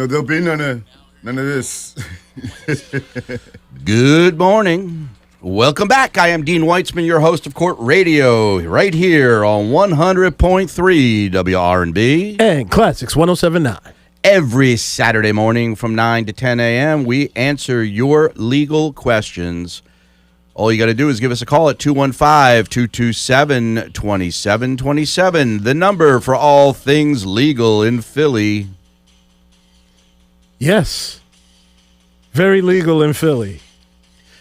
There'll be none of this. Good morning. Welcome back. I am Dean Weitzman, your host of Court Radio, right here on 100.3 WRNB. And Classics 107.9. Every Saturday morning from 9 to 10 a.m., we answer your legal questions. All you got to do is give us a call at 215-227-2727, the number for all things legal in Philly. Yes. Very legal in Philly.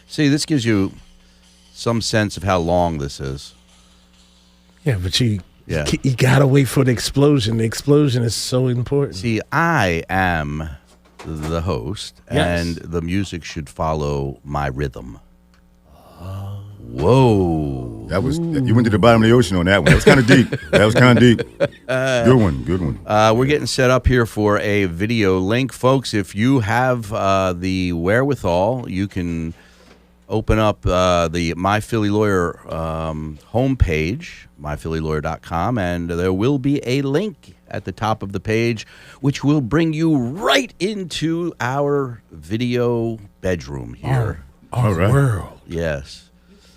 See, this gives you some sense of how long this is. Yeah, but you got to wait for the explosion. The explosion is so important. See, I am the host, and the music should follow my rhythm. Whoa. You went to the bottom of the ocean on that one. That was kind of deep. Good one. We're getting set up here for a video link. Folks, if you have the wherewithal, you can open up the MyPhillyLawyer homepage, MyPhillyLawyer.com, and there will be a link at the top of the page, which will bring you right into our video bedroom here. Our world. Yes.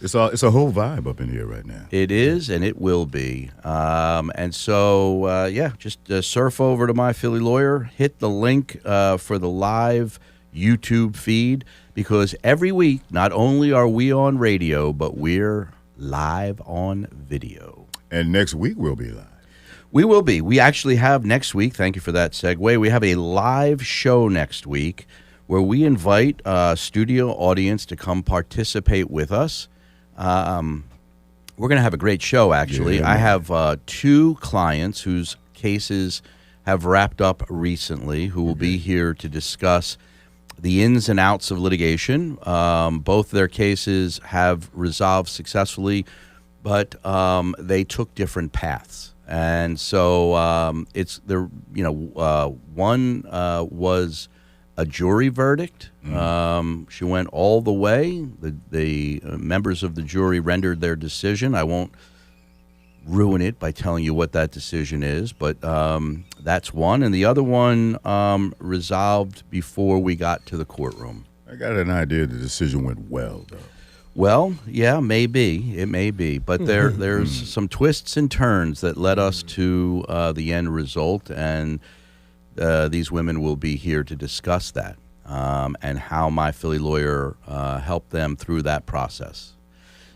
It's a whole vibe up in here right now. It is, and it will be. And so, just surf over to MyPhillyLawyer, hit the link for the live YouTube feed, because every week, not only are we on radio, but we're live on video. And next week we'll be live. We will be. We actually have next week, thank you for that segue, we have a live show next week where we invite a studio audience to come participate with us. We're going to have a great show, actually. Yeah. I have two clients whose cases have wrapped up recently who will be here to discuss the ins and outs of litigation. Both their cases have resolved successfully, but they took different paths. And so one was a jury verdict. She went all the way. The members of the jury rendered their decision. I won't ruin it by telling you what that decision is, but that's one. And the other one resolved before we got to the courtroom. I got an idea the decision went well, though. Well, yeah, maybe. It may be. But there's some twists and turns that led us to the end result, and these women will be here to discuss that and how MyPhillyLawyer helped them through that process.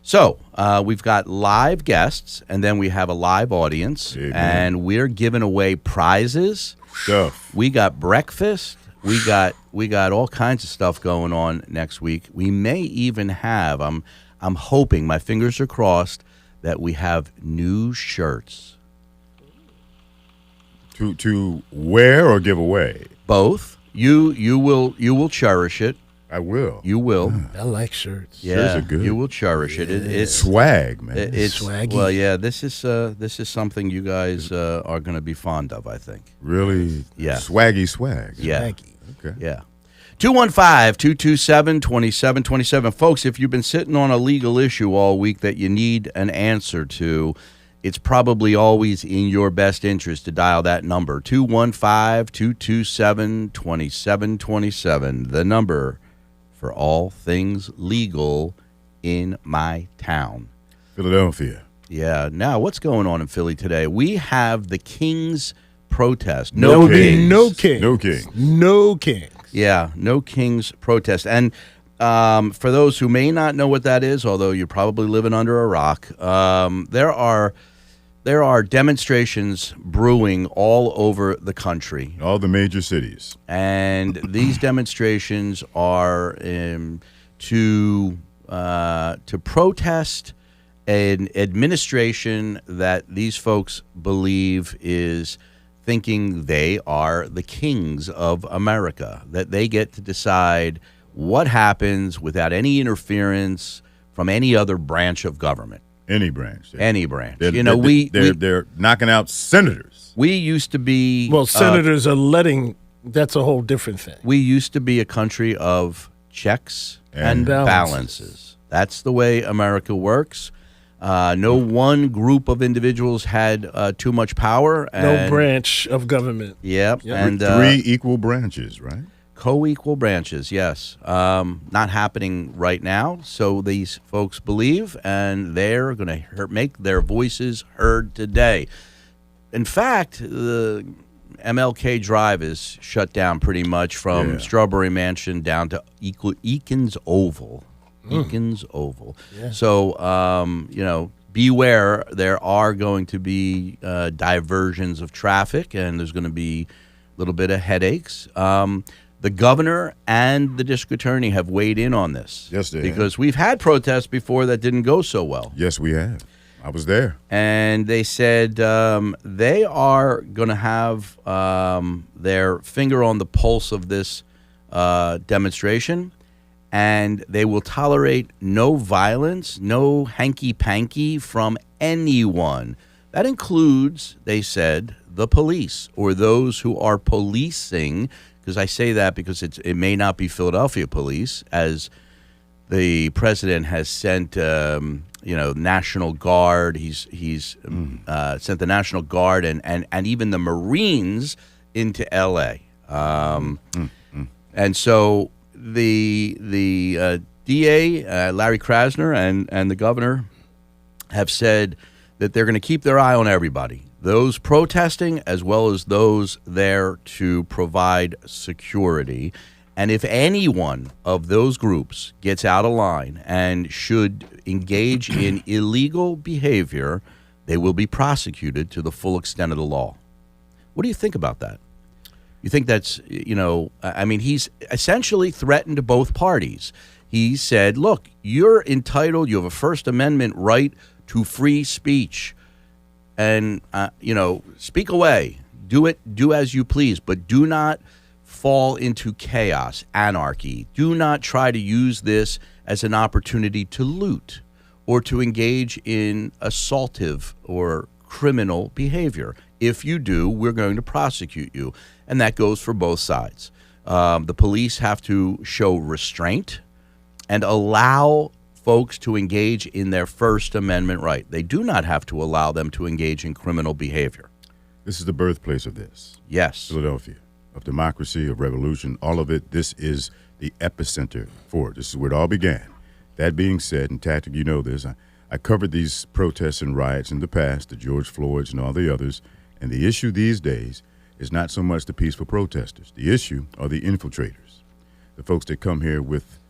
So we've got live guests, and then we have a live audience, and we're giving away prizes. Stuff. We got breakfast. We got all kinds of stuff going on next week. We may even have, I'm hoping, my fingers are crossed, that we have new shirts. To wear or give away? Both. You will cherish it. I will. You will. I like shirts. Yeah, shirts are good. You will cherish it. It's swag, man. It's swaggy. Well, yeah. This is something you guys are going to be fond of, I think. Really? Yeah. Swaggy swag. Yeah. Swaggy. Okay. Yeah. 215-227-2727. Folks, if you've been sitting on a legal issue all week that you need an answer to, it's probably always in your best interest to dial that number, 215-227-2727, the number for all things legal in my town. Philadelphia. Yeah. Now, what's going on in Philly today? We have the Kings protest. No kings. No kings. Yeah, no Kings protest. And for those who may not know what that is, although you're probably living under a rock, there are demonstrations brewing all over the country. All the major cities. And these demonstrations are to protest an administration that these folks believe is thinking they are the kings of America, that they get to decide what happens without any interference from any other branch of government. Any branch. Any branch. They're knocking out senators. We used to be... Well, senators are letting... That's a whole different thing. We used to be a country of checks and balances. That's the way America works. No one group of individuals had too much power. No branch of government. Yep. And three equal branches, right? Co-equal branches, yes. Not happening right now, so these folks believe, and they're going to make their voices heard today. In fact, the MLK Drive is shut down pretty much from Strawberry Mansion down to Eakins Oval. Eakins Oval. Yeah. So, beware, there are going to be diversions of traffic, and there's going to be a little bit of headaches. The governor and the district attorney have weighed in on this. Yes, they because have. We've had protests before that didn't go so well. Yes, we have. I was there. And they said they are going to have their finger on the pulse of this demonstration, and they will tolerate no violence, no hanky-panky from anyone. That includes, they said, the police or those who are policing. Because I say that because it may not be Philadelphia police, as the president has sent, National Guard. He's sent the National Guard and even the Marines into L.A. And so the DA, Larry Krasner, and the governor have said that they're going to keep their eye on everybody. Those protesting as well as those there to provide security. And if any one of those groups gets out of line and should engage in illegal behavior, they will be prosecuted to the full extent of the law. What do you think about that? You think that's, he's essentially threatened both parties. He said, look, you're entitled, you have a First Amendment right to free speech. And, speak away, do as you please, but do not fall into chaos, anarchy. Do not try to use this as an opportunity to loot or to engage in assaultive or criminal behavior. If you do, we're going to prosecute you. And that goes for both sides. The police have to show restraint and allow folks to engage in their First Amendment right. They do not have to allow them to engage in criminal behavior. This is the birthplace of this. Yes. Philadelphia, of democracy, of revolution, all of it. This is the epicenter for it. This is where it all began. That being said, and Tactic, you know this, I covered these protests and riots in the past, the George Floyds and all the others, and the issue these days is not so much the peaceful protesters. The issue are the infiltrators, the folks that come here with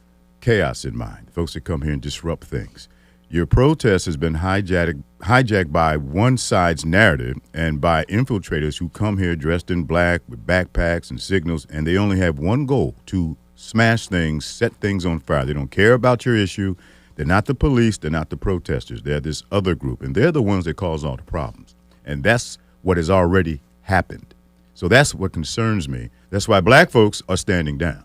chaos in mind, the folks that come here and disrupt things. Your protest has been hijacked by one side's narrative and by infiltrators who come here dressed in black with backpacks and signals, and they only have one goal: to smash things, set things on fire. They don't care about your issue. They're not the police. They're not the protesters. They're this other group, and they're the ones that cause all the problems. And that's what has already happened. So that's what concerns me. That's why black folks are standing down.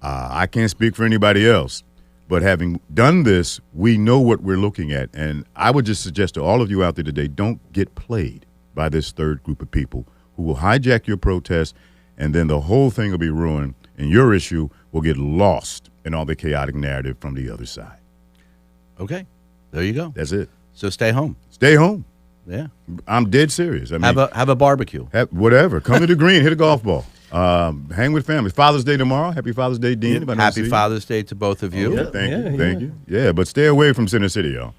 I can't speak for anybody else, but having done this, we know what we're looking at. And I would just suggest to all of you out there today, don't get played by this third group of people who will hijack your protest, and then the whole thing will be ruined, and your issue will get lost in all the chaotic narrative from the other side. Okay, there you go. That's it. So stay home. Stay home. Yeah. I'm dead serious. I mean, have a barbecue. Whatever. Come to the green, hit a golf ball. Hang with family. Father's Day tomorrow. Happy Father's Day, Dean. Happy Father's Day to both of you. Okay, thank you. Yeah, but stay away from Center City, y'all.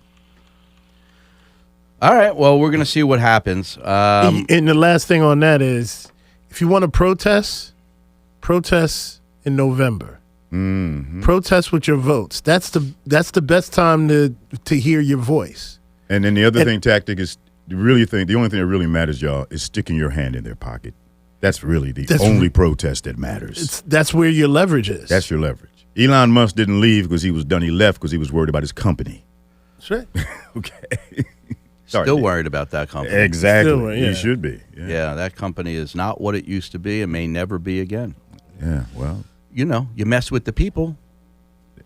All right. Well, we're going to see what happens. And the last thing on that is, if you want to protest in November. Mm-hmm. Protest with your votes. That's the best time to hear your voice. And then the other thing, Tactic, is the only thing that really matters, y'all, is sticking your hand in their pocket. That's really the only protest that matters. That's where your leverage is. That's your leverage. Elon Musk didn't leave because he was done. He left because he was worried about his company. That's right. Okay. Still worried about that company. Exactly. He should be. Yeah, that company is not what it used to be and may never be again. Yeah, well. You mess with the people.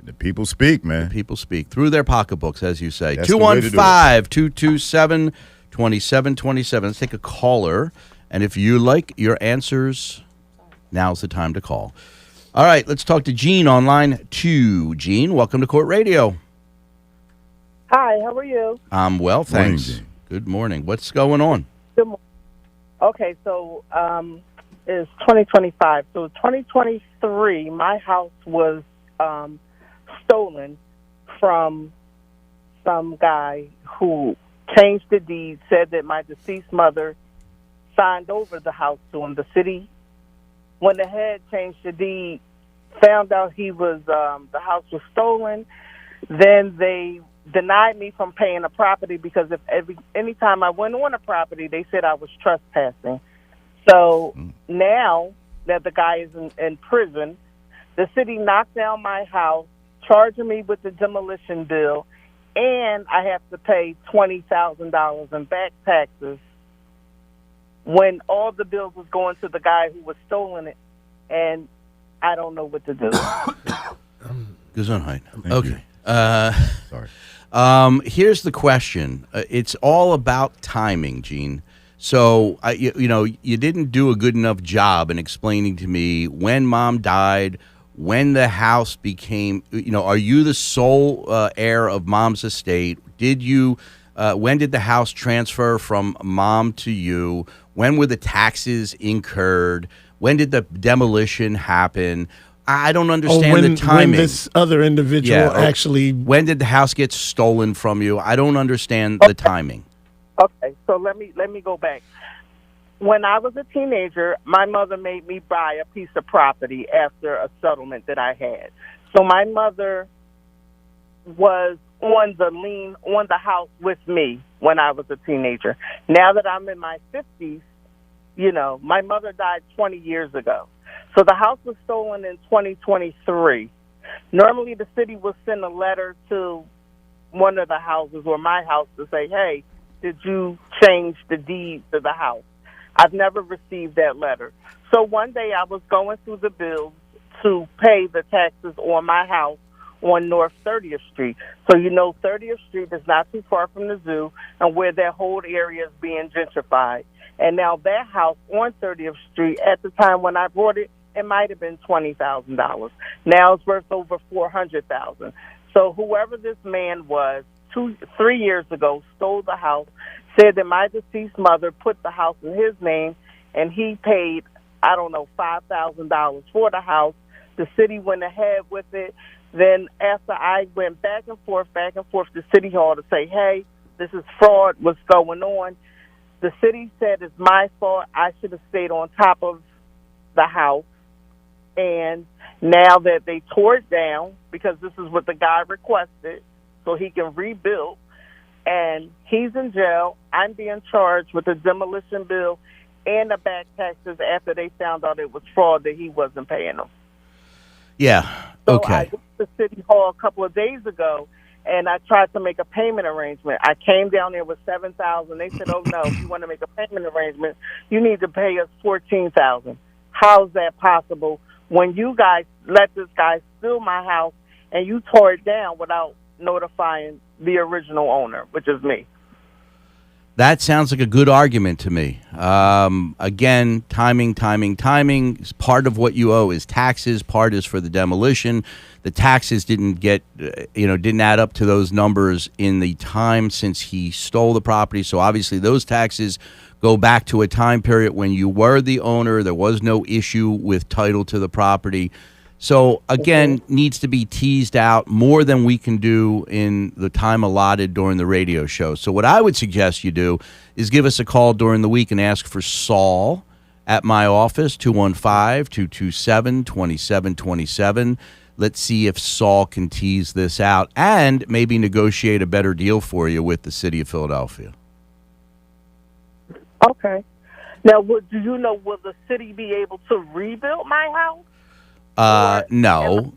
The people speak, man. The people speak through their pocketbooks, as you say. 215-227-2727. Let's take a caller. And if you like your answers, now's the time to call. All right, let's talk to Gene on line 2. Gene, welcome to Court Radio. Hi, How are you? I'm well, Morning, thanks. Gene. Good morning. What's going on? Good morning. Okay, so it's 2025. So 2023, my house was stolen from some guy who changed the deed, said that my deceased mother signed over the house to him. The city went ahead, changed the deed, found out the house was stolen. Then they denied me from paying a property because anytime I went on a property, they said I was trespassing. So now that the guy is in prison, the city knocked down my house, charging me with the demolition bill, and I have to pay $20,000 in back taxes when all the bills was going to the guy who was stolen it, and I don't know what to do. Gesundheit. Thank Okay. Sorry. Here's the question. It's all about timing, Gene. So, you didn't do a good enough job in explaining to me when Mom died, when the house became, are you the sole heir of Mom's estate? When did the house transfer from Mom to you? When were the taxes incurred? When did the demolition happen? I don't understand the timing. When this other individual actually... When did the house get stolen from you? I don't understand the timing. Okay, so let me go back. When I was a teenager, my mother made me buy a piece of property after a settlement that I had. So my mother was on the lien on the house with me when I was a teenager. Now that I'm in my 50s, my mother died 20 years ago. So the house was stolen in 2023. Normally the city will send a letter to one of the houses or my house to say, hey, did you change the deed to the house? I've never received that letter. So one day I was going through the bills to pay the taxes on my house on North 30th Street. So 30th Street is not too far from the zoo and where that whole area is being gentrified. And now that house on 30th Street, at the time when I bought it, it might have been $20,000. Now it's worth over $400,000. So whoever this man was 3 years ago stole the house, said that my deceased mother put the house in his name, and he paid, $5,000 for the house. The city went ahead with it. Then after I went back and forth to City Hall to say, hey, this is fraud, what's going on? The city said it's my fault. I should have stayed on top of the house. And now that they tore it down, because this is what the guy requested, so he can rebuild, and he's in jail, I'm being charged with a demolition bill and the back taxes after they found out it was fraud that he wasn't paying them. Yeah, okay. So I went to City Hall a couple of days ago, and I tried to make a payment arrangement. I came down there with $7,000. They said, oh, no, if you want to make a payment arrangement, you need to pay us $14,000. How's that possible when you guys let this guy steal my house and you tore it down without notifying the original owner, which is me? That sounds like a good argument to me. Again, timing. Part of what you owe is taxes. Part is for the demolition. The taxes didn't add up to those numbers in the time since he stole the property. So obviously those taxes go back to a time period when you were the owner. There was no issue with title to the property. So, again, needs to be teased out more than we can do in the time allotted during the radio show. So what I would suggest you do is give us a call during the week and ask for Saul at my office, 215-227-2727. Let's see if Saul can tease this out and maybe negotiate a better deal for you with the city of Philadelphia. Okay. Now, will the city be able to rebuild my house? No,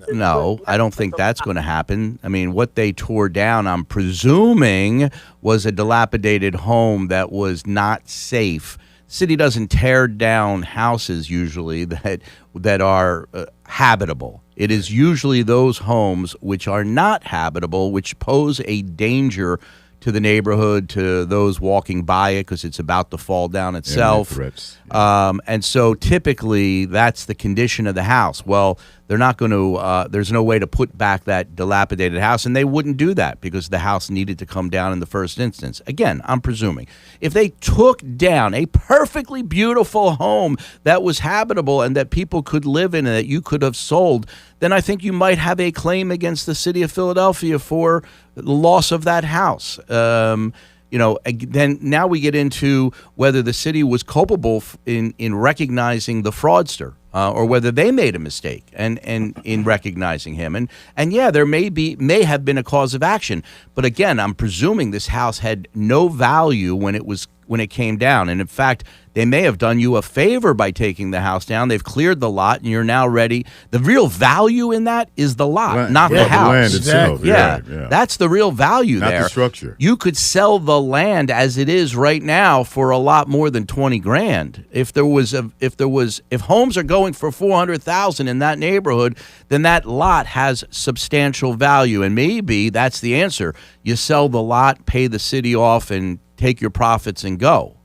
I don't think that's going to happen. I mean, what they tore down, I'm presuming, was a dilapidated home that was not safe. The city doesn't tear down houses usually that are habitable. It is usually those homes which are not habitable, which pose a danger to the neighborhood, to those walking by it, because it's about to fall down itself. threats. And so typically that's the condition of the house. Well, they're not going to, there's no way to put back that dilapidated house, and they wouldn't do that because the house needed to come down in the first instance. Again, I'm presuming. If they took down a perfectly beautiful home that was habitable and that people could live in and that you could have sold, then I think you might have a claim against the city of Philadelphia for the loss of that house. Then now we get into whether the city was culpable in recognizing the fraudster, or whether they made a mistake and in recognizing him. And yeah, there may have been a cause of action, but again, I'm presuming this house had no value when it came down. And in fact, they may have done you a favor by taking the house down. They've cleared the lot, and you're now ready. The real value in that is the lot, not the house. The land itself. Yeah, that's the real value not there. The structure. You could sell the land as it is right now for a lot more than $20,000. If homes are going for $400,000 in that neighborhood, then that lot has substantial value, and maybe that's the answer. You sell the lot, pay the city off, and take your profits and go.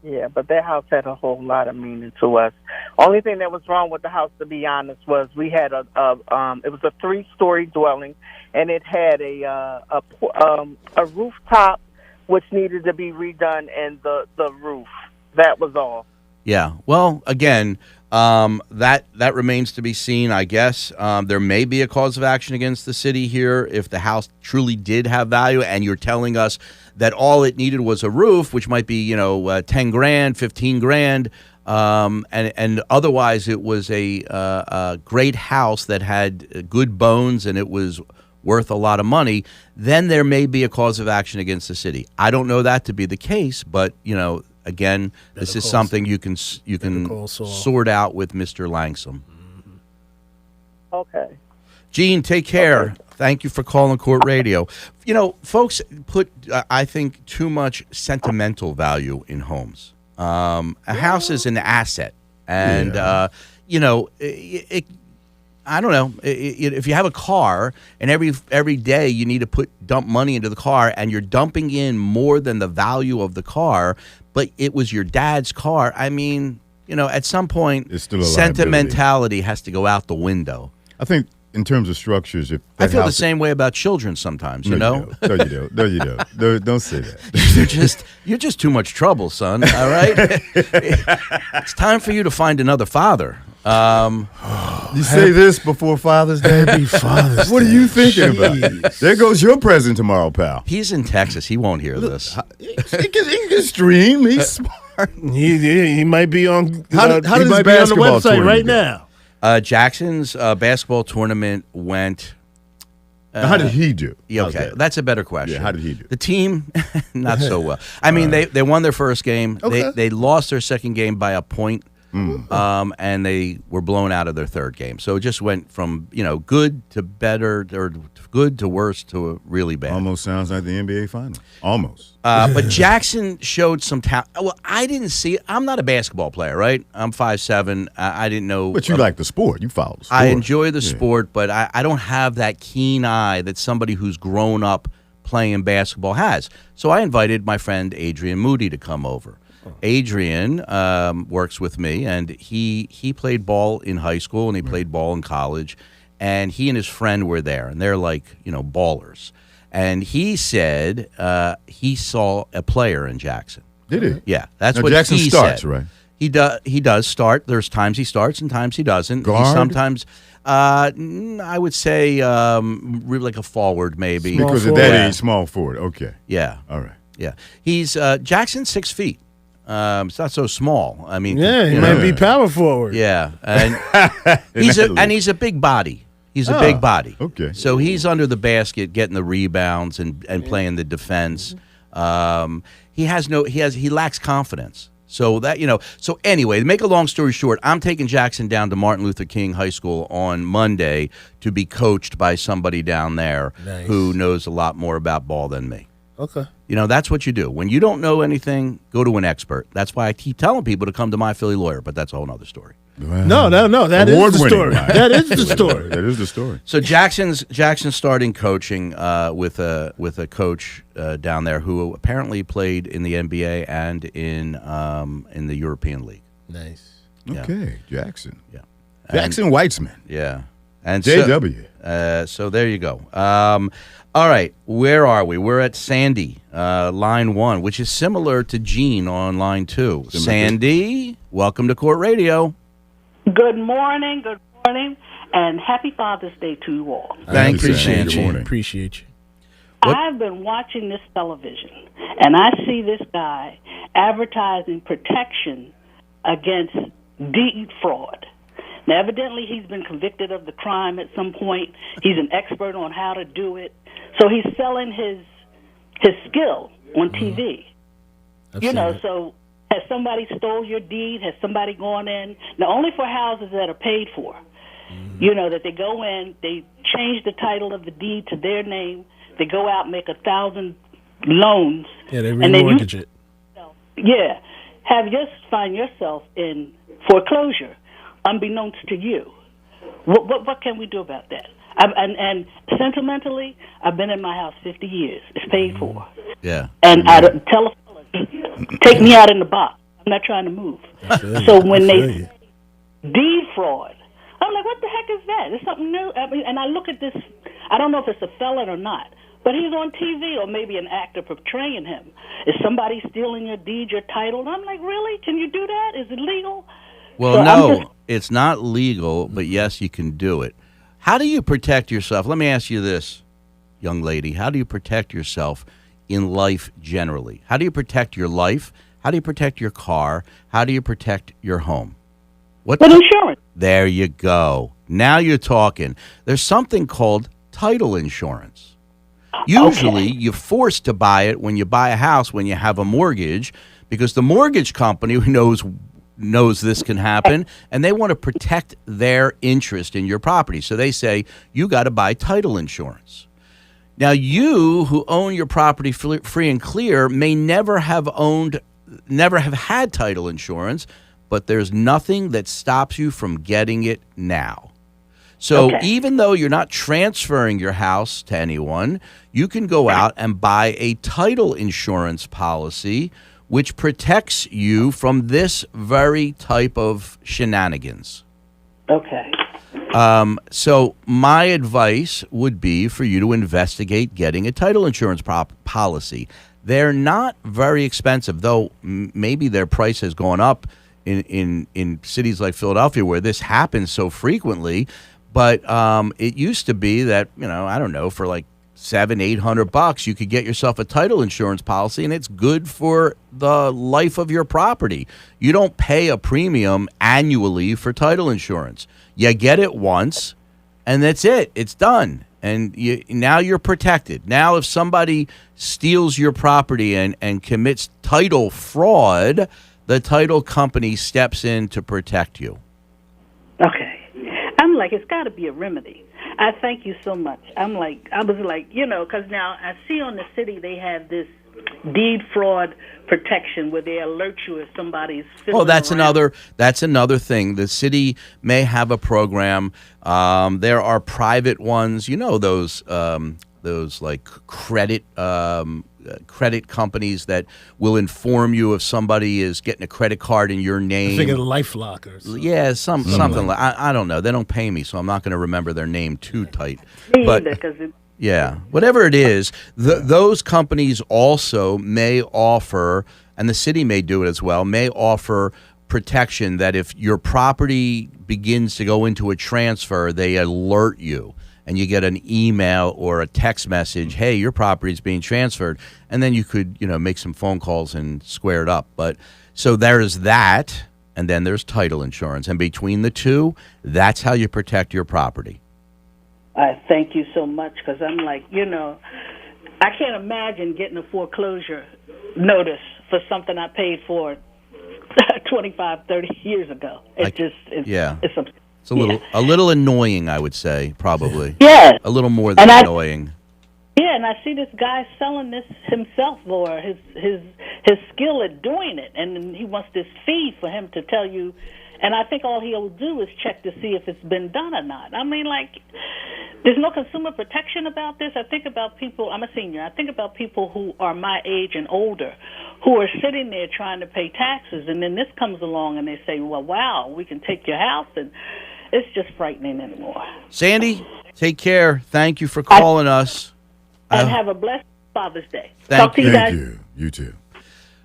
Yeah, but that house had a whole lot of meaning to us. Only thing that was wrong with the house, to be honest, was we had it was a 3-story dwelling, and it had a rooftop which needed to be redone, and the roof. That was all. Yeah. Well, again, that remains to be seen, I guess. There may be a cause of action against the city here if the house truly did have value, and you're telling us that all it needed was a roof, which might be, $10,000, $15,000, and otherwise it was a great house that had good bones and it was worth a lot of money. Then there may be a cause of action against the city. I don't know that to be the case, but again, this is something you can sort out with Mr. Langsam. Okay. Gene, take care. Okay. Thank you for calling Court Radio. Folks put, I think, too much sentimental value in homes. A house is an asset. And, I don't know. If you have a car and every day you need to dump money into the car and you're dumping in more than the value of the car, but it was your dad's car, I mean, at some point, it's still a sentimentality has to go out the window. I think in terms of structures, I feel the same way about children sometimes, No, you don't. No, you don't. Don't say that. You're just too much trouble, son, all right? It's time for you to find another father. You say this before Father's Day? Happy Father's Day. What are you thinking about? There goes your present tomorrow, pal. He's in Texas. He won't hear this. He can stream. He's smart. He might be on. How does he might be on the website right now. Jackson's basketball tournament went. How did he do? Yeah, okay, that's a better question. Yeah, how did he do? The team, not so well. I mean, they won their first game. Okay. They lost their second game by a point. And they were blown out of their third game. So it just went from, good to better, or good to worse to really bad. Almost sounds like the NBA Finals. Almost. But Jackson showed some talent. Well, I didn't see it. I'm not a basketball player, right? I'm 5'7". I didn't know. But you like the sport. You follow the sport. I enjoy the sport, but I don't have that keen eye that somebody who's grown up playing basketball has. So I invited my friend Adrian Moody to come over. Adrian works with me, and he played ball in high school, and he played ball in college, and he and his friend were there, and they're like, ballers. And he said he saw a player in Jackson. Did he? Yeah, that's now, what Jackson he starts, said. Right? He does start. There's times he starts and times he doesn't. Guard? He sometimes, I would say, really like a forward maybe. Because of that age, small forward. Okay. Yeah. All right. Yeah. He's Jackson's 6 feet. It's not so small. I mean, he might be power forward. Yeah, and he's a big body. He's a big body. Okay. So he's under the basket, getting the rebounds and playing the defense. He lacks confidence. So So anyway, to make a long story short, I'm taking Jackson down to Martin Luther King High School on Monday to be coached by somebody down there who knows a lot more about ball than me. Okay. You know, that's what you do. When you don't know anything, go to an expert. That's why I keep telling people to come to MyPhillyLawyer, but that's a whole other story. No. That is the story. That is the story. That is the story. So Jackson's starting coaching with a coach down there who apparently played in the NBA and in the European League. Nice. Yeah. Okay, Jackson. Yeah. Jackson Weitzman. Yeah. And JW. So there you go. All right, where are we? We're at Sandy, line 1, which is similar to Gene on line 2. Sandy, welcome to Court Radio. Good morning, and happy Father's Day to you all. Thank you, Appreciate Sandy. you. Appreciate you. What? I've been watching this television, and I see this guy advertising protection against deed fraud. Now, evidently, he's been convicted of the crime at some point. He's an expert on how to do it. So he's selling his skill on TV. So has somebody stole your deed? Has somebody gone in? Now, only for houses that are paid for. That they go in, they change the title of the deed to their name. They go out and make 1,000 loans. Yeah, they remortgage it. Yeah. Find yourself in foreclosure, unbeknownst to you. What can we do about that? And sentimentally, I've been in my house 50 years. It's paid for. Yeah. And I tell a fella, take me out in the box. I'm not trying to move. So when they deed fraud, I'm like, what the heck is that? It's something new. And I look at this. I don't know if it's a felon or not, but he's on TV, or maybe an actor portraying him. Is somebody stealing your deed, your title? And I'm like, really? Can you do that? Is it legal? Well, So no, it's not legal, but yes, you can do it. How do you protect yourself? Let me ask you this, young lady. How do you protect yourself in life generally? How do you protect your life? How do you protect your car? How do you protect your home? With insurance. There you go. Now you're talking. There's something called title insurance. Usually, you're forced to buy it when you buy a house, when you have a mortgage, because the mortgage company knows this can happen, and they want to protect their interest in your property. So they say, you got to buy title insurance. Now, you who own your property free and clear may never have had title insurance, but there's nothing that stops you from getting it now. So even though you're not transferring your house to anyone, you can go out and buy a title insurance policy which protects you from this very type of shenanigans. Okay. So my advice would be for you to investigate getting a title insurance policy. They're not very expensive, though maybe their price has gone up in cities like Philadelphia where this happens so frequently. But it used to be that, I don't know, for like $700-800 you could get yourself a title insurance policy, and it's good for the life of your property. You don't pay a premium annually for title insurance. You get it once, and that's it. It's done. And now you're protected. Now if somebody steals your property and commits title fraud, the title company steps in to protect you. Okay. I'm like, it's got to be a remedy. I thank you so much. I was like, because now I see on the city they have this deed fraud protection where they alert you if somebody's fiddling that's around. That's another thing. The city may have a program. There are private ones. Those like credit companies that will inform you if somebody is getting a credit card in your name. I think it's LifeLock or something. Yeah, something like I don't know. They don't pay me, so I'm not going to remember their name too tight. Me But either, 'cause it, yeah, whatever it is, those companies also may offer, and the city may do it as well, may offer protection that if your property begins to go into a transfer, they alert you. And you get an email or a text message, hey, your property is being transferred. And then you could, make some phone calls and square it up. But so there's that, and then there's title insurance. And between the two, that's how you protect your property. I thank you so much, because I'm like, I can't imagine getting a foreclosure notice for something I paid for 25, 30 years ago. It's a little annoying, I would say, probably. Yes. A little more than annoying. Yeah, and I see this guy selling this himself, or his skill at doing it, and then he wants this fee for him to tell you. And I think all he'll do is check to see if it's been done or not. I mean, like, there's no consumer protection about this. I think about people, I'm a senior, I think about people who are my age and older who are sitting there trying to pay taxes, and then this comes along and they say, well, wow, we can take your house, and it's just frightening anymore. Sandy, take care. Thank you for calling us. And have a blessed Father's Day. Thank Talk to you guys. Thank you. You too.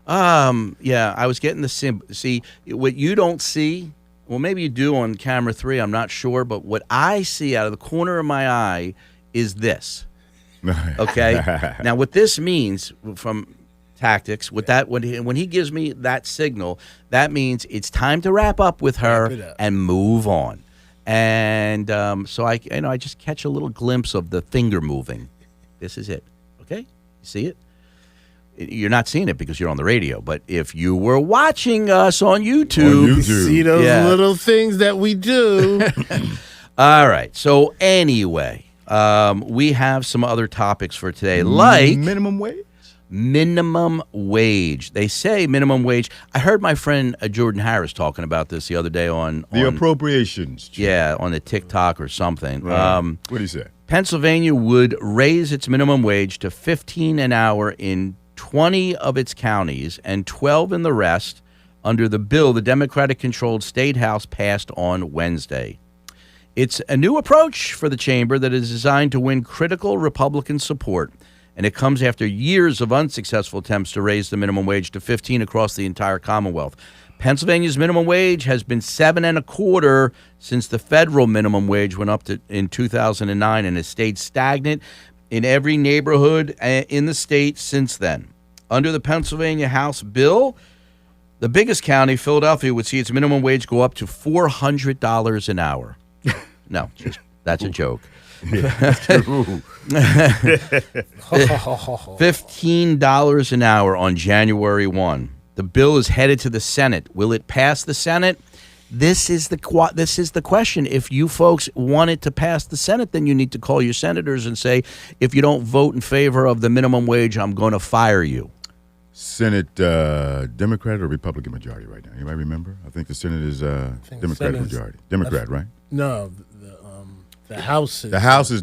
Yeah, I was getting the see what you don't see. Well, maybe you do on camera 3. I'm not sure, but what I see out of the corner of my eye is this. Okay. Now, what this means from tactics, with that when he gives me that signal, that means it's time to wrap up with her and move on. And so I just catch a little glimpse of the finger moving. This is it. Okay, you see it. You're not seeing it because you're on the radio, but if you were watching us on YouTube, you see those little things that we do. All right. So anyway, we have some other topics for today, like minimum wage. Minimum wage. They say minimum wage. I heard my friend Jordan Harris talking about this the other day on the appropriations. Yeah, on the TikTok or something. Right. What did he say? Pennsylvania would raise its minimum wage to $15 an hour in 20 of its counties and 12 in the rest under the bill the Democratic-controlled State House passed on Wednesday. It's a new approach for the chamber that is designed to win critical Republican support, and it comes after years of unsuccessful attempts to raise the minimum wage to $15 across the entire Commonwealth. Pennsylvania's minimum wage has been $7.25 since the federal minimum wage went up in 2009 and has stayed stagnant in every neighborhood in the state since then. Under the Pennsylvania House bill, the biggest county, Philadelphia, would see its minimum wage go up to $400 an hour. No, that's a joke. $15 an hour on January 1. The bill is headed to the Senate. Will it pass the Senate? This is the question. If you folks want it to pass the Senate, then you need to call your senators and say, if you don't vote in favor of the minimum wage, I'm going to fire you. Senate Democrat or Republican majority right now? Anybody remember? I think the Senate is Democratic majority. Democrat, right? No, the House is... The House is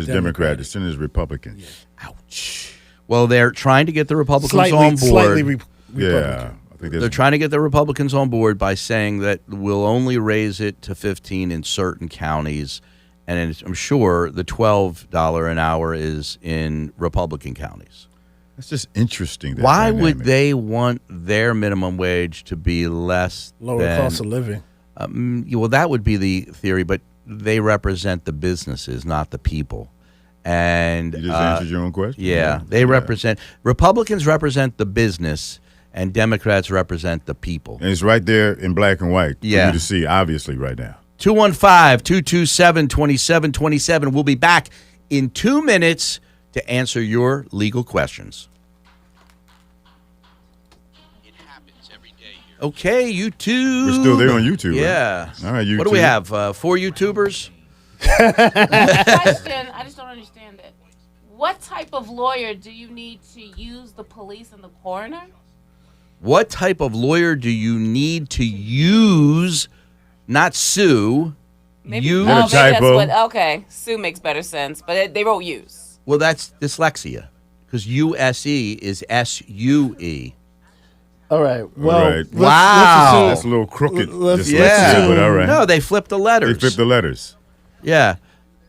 Democrat. The Senate is Republican. Yeah. Ouch. Well, they're trying to get the Republicans on board. Slightly Republican. Yeah. I think they're trying to get the Republicans on board by saying that we'll only raise it to $15 in certain counties, and I'm sure the $12 an hour is in Republican counties. That's just interesting. Why would they want their minimum wage to be less lower cost of living? Well, that would be the theory, but they represent the businesses, not the people. And you just answered your own question. Yeah, Republicans represent the business, and Democrats represent the people. And it's right there in black and white for you to see, obviously, right now. 215-227-2727. We'll be back in 2 minutes to answer your legal questions. It happens every day here. Okay, YouTube. We're still there on YouTube. Yeah. Right? All right, YouTube. What do we have? 4 YouTubers? Question, I just don't understand it. What type of lawyer do you need to use the police and the coroner? What type of lawyer do you need to use, not sue? Maybe, use. maybe that's what, okay, sue makes better sense, but they wrote use. Well, that's dyslexia, because USE is SUE. All right. Well, all right. Wow. That's a little crooked. Yeah. But all right. No, they flipped the letters. They flipped the letters. Yeah.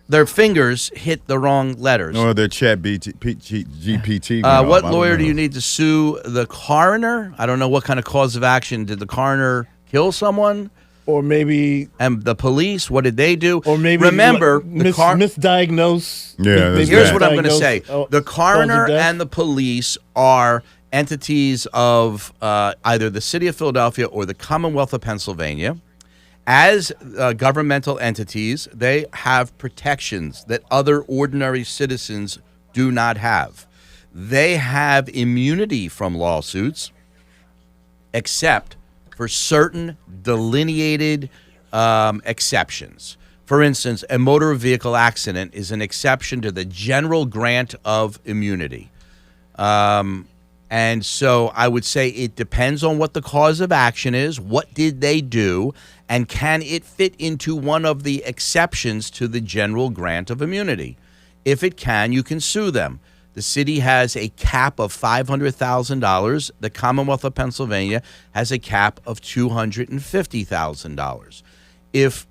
Their fingers hit the wrong letters. No, their chat GPT. What lawyer do you need to sue the coroner? I don't know what kind of cause of action. Did the coroner kill someone? Or maybe... And the police, what did they do? Or maybe... Remember, misdiagnose. Yeah, here's what I'm going to say. The coroner and the police are entities of either the city of Philadelphia or the Commonwealth of Pennsylvania. As governmental entities, they have protections that other ordinary citizens do not have. They have immunity from lawsuits, except for certain delineated exceptions. For instance, a motor vehicle accident is an exception to the general grant of immunity. And so I would say it depends on what the cause of action is, what did they do, and can it fit into one of the exceptions to the general grant of immunity. If it can, you can sue them. The city has a cap of $500,000. The Commonwealth of Pennsylvania has a cap of $250,000. If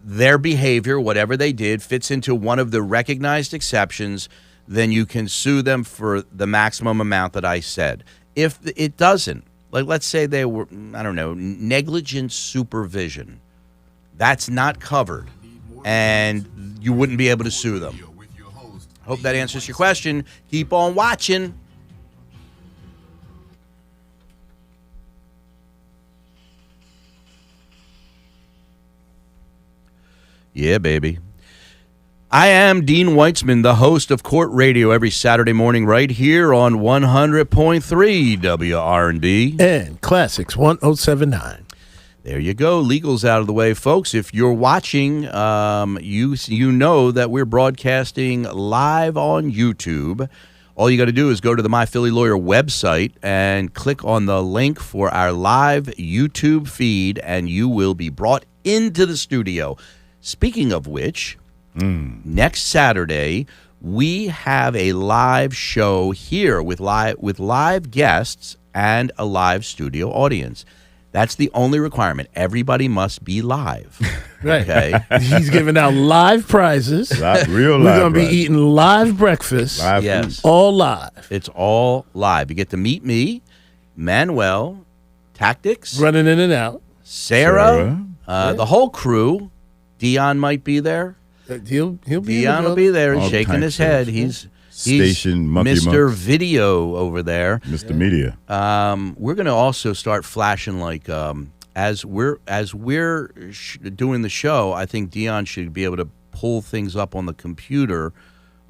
their behavior, whatever they did, fits into one of the recognized exceptions, then you can sue them for the maximum amount that I said. If it doesn't, like let's say they were, I don't know, negligent supervision, that's not covered, and you wouldn't be able to sue them. Hope that answers your question. Keep on watching. Yeah, baby. I am Dean Weitzman, the host of Court Radio every Saturday morning right here on 100.3 WR&D. And Classics 1079. There you go. Legal's out of the way, folks. If you're watching, you know that we're broadcasting live on YouTube. All you got to do is go to the MyPhillyLawyer website and click on the link for our live YouTube feed, and you will be brought into the studio. Speaking of which, next Saturday, we have a live show here with live guests and a live studio audience. That's the only requirement. Everybody must be live. Right. Okay. He's giving out live prizes. Real live. We're going to be prizes. eating live breakfast. Live Yes. food. All live. It's all live. You get to meet me, Manuel, Tactics, Running in and out. Sarah, the whole crew. Dion might be there. He'll be Dion will be there and All shaking his types of head. He's Station Monkey Mr. Monk. Video over there. Mr. Media. We're going to also start flashing like as we're doing the show. I think Dion should be able to pull things up on the computer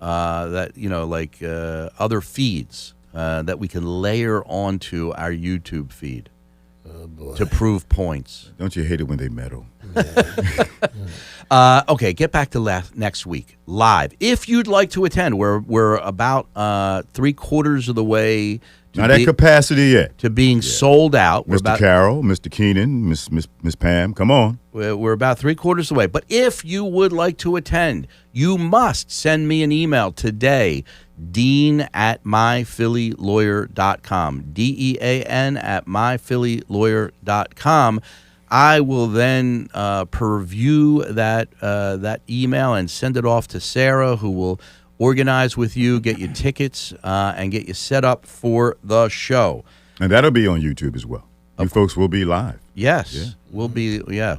that like other feeds that we can layer onto our YouTube feed to prove points. Don't you hate it when they meddle? Okay, get back to next week live. If you'd like to attend, we're about 3/4 of the way. Not at capacity yet. To being sold out. Mr. Carroll, Mr. Keenan, Miss Pam, come on. We're about 3/4 away. But if you would like to attend, you must send me an email today, dean@myphillylawyer.com, DEAN@myphillylawyer.com. I will then purview that email and send it off to Sarah, who will organize with you, get you tickets, and get you set up for the show. And that'll be on YouTube as well. You folks will be live. Yes, Yeah.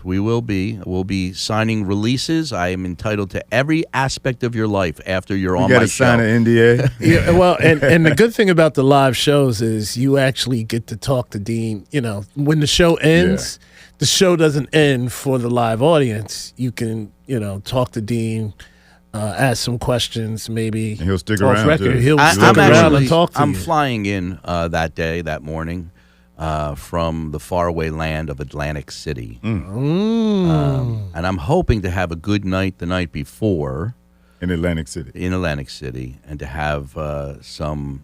we will be. We'll be signing releases. I am entitled to every aspect of your life after you're on You got my to sign show. an NDA. Yeah, well, and the good thing about the live shows is you actually get to talk to Dean. When the show ends, the show doesn't end for the live audience. You can, talk to Dean, ask some questions, maybe. And he'll stick off around, record. too. He'll I'm stick around and talk to I'm you. flying in that morning from the faraway land of Atlantic City, and I'm hoping to have a good night the night before In Atlantic City. in Atlantic City, and to have some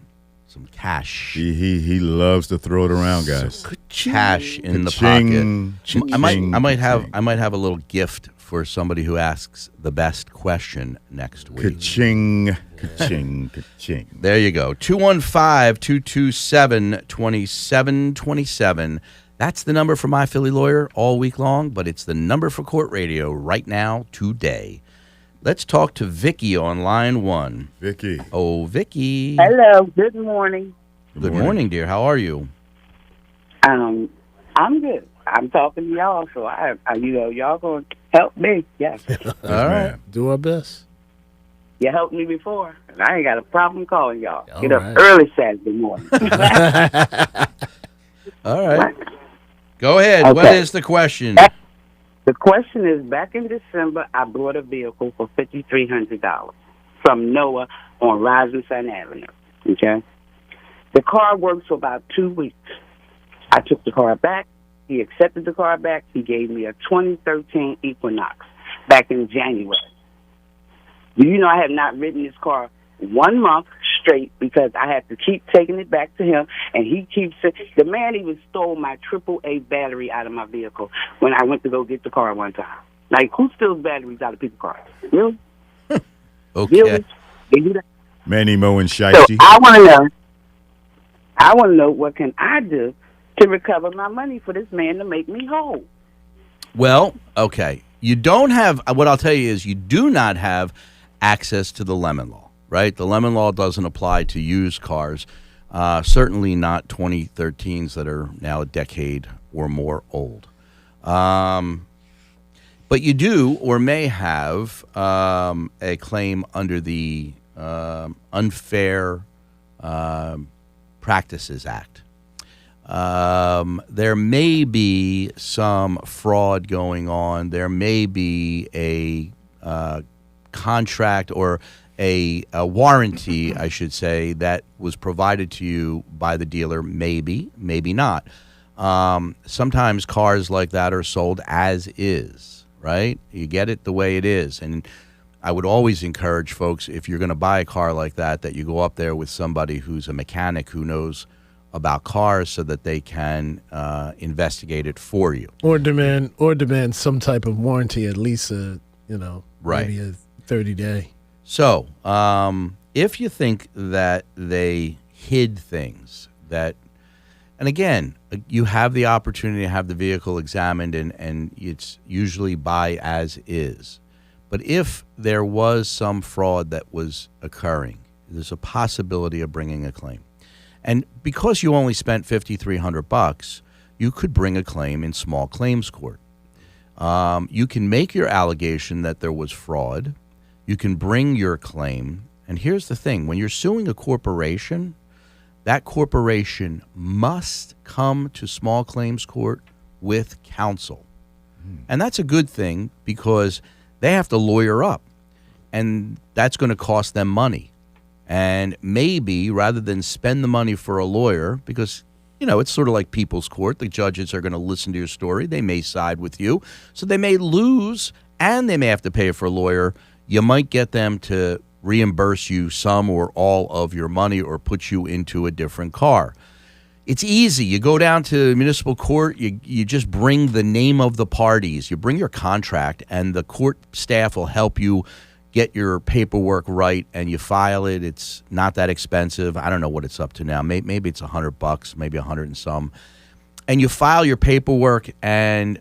cash. He loves to throw it around, guys. Cash in the Ka-ching, pocket. ka-ching, I might have ka-ching. a little gift for somebody who asks the best question next week. Ka-ching, ka-ching, ka-ching. There you go. 215-227-2727. That's the number for My Philly Lawyer all week long, but it's the number for Court Radio right now, today. Let's talk to Vicky on line 1. Vicky. Oh, Vicky. Hello. Good morning. Good morning, dear. How are you? I'm good. I'm talking to y'all, so y'all gonna help me. Yes, All right. ma'am. Do our best. you helped me before, and I ain't got a problem calling y'all. All Get up right. early Saturday morning. All right. Go ahead. Okay. What is the question? The question is: back in December, I bought a vehicle for $5,300 from Noah on Robinson Avenue. Okay, the car worked for about 2 weeks. I took the car back. He accepted the car back. He gave me a 2013 Equinox. back in January. Do you know I have not ridden this car 1 month straight because I have to keep taking it back to him, and he keeps it. The man even stole my AAA battery out of my vehicle when I went to go get the car one time. Like, who steals batteries out of people's cars? Really? Okay. Really? They do that? Manny Mo and So Shiesty. I want to know what can I do to recover my money for this man to make me whole. Well, okay. You don't have, what I'll tell you is you do not have access to the lemon law, right? The lemon law doesn't apply to used cars, certainly not 2013s that are now a decade or more old. But you do or may have a claim under the Unfair Practices Act. There may be some fraud going on. There may be a contract or a warranty, I should say, that was provided to you by the dealer. Maybe, maybe not. Sometimes cars like that are sold as is, right? You get it the way it is. And I would always encourage folks, if you're going to buy a car like that, that you go up there with somebody who's a mechanic who knows about cars so that they can investigate it for you. Or demand some type of warranty, at least Right. maybe a 30-day. So, if you think that they hid things that, and again, you have the opportunity to have the vehicle examined and it's usually buy as is. But if there was some fraud that was occurring, there's a possibility of bringing a claim. And because you only spent $5,300, you could bring a claim in small claims court. You can make your allegation that there was fraud. You can bring your claim. And here's the thing. When you're suing a corporation, that corporation must come to small claims court with counsel. And that's a good thing because they have to lawyer up. And that's going to cost them money. And maybe rather than spend the money for a lawyer, because, it's sort of like people's court. The judges are going to listen to your story. They may side with you. So they may lose and they may have to pay for a lawyer. You might get them to reimburse you some or all of your money or put you into a different car. It's easy. You go down to municipal court. You just bring the name of the parties. You bring your contract, and the court staff will help you get your paperwork right, and you file it. It's not that expensive. I don't know what it's up to now. Maybe it's $100, maybe 100 and some. And you file your paperwork, and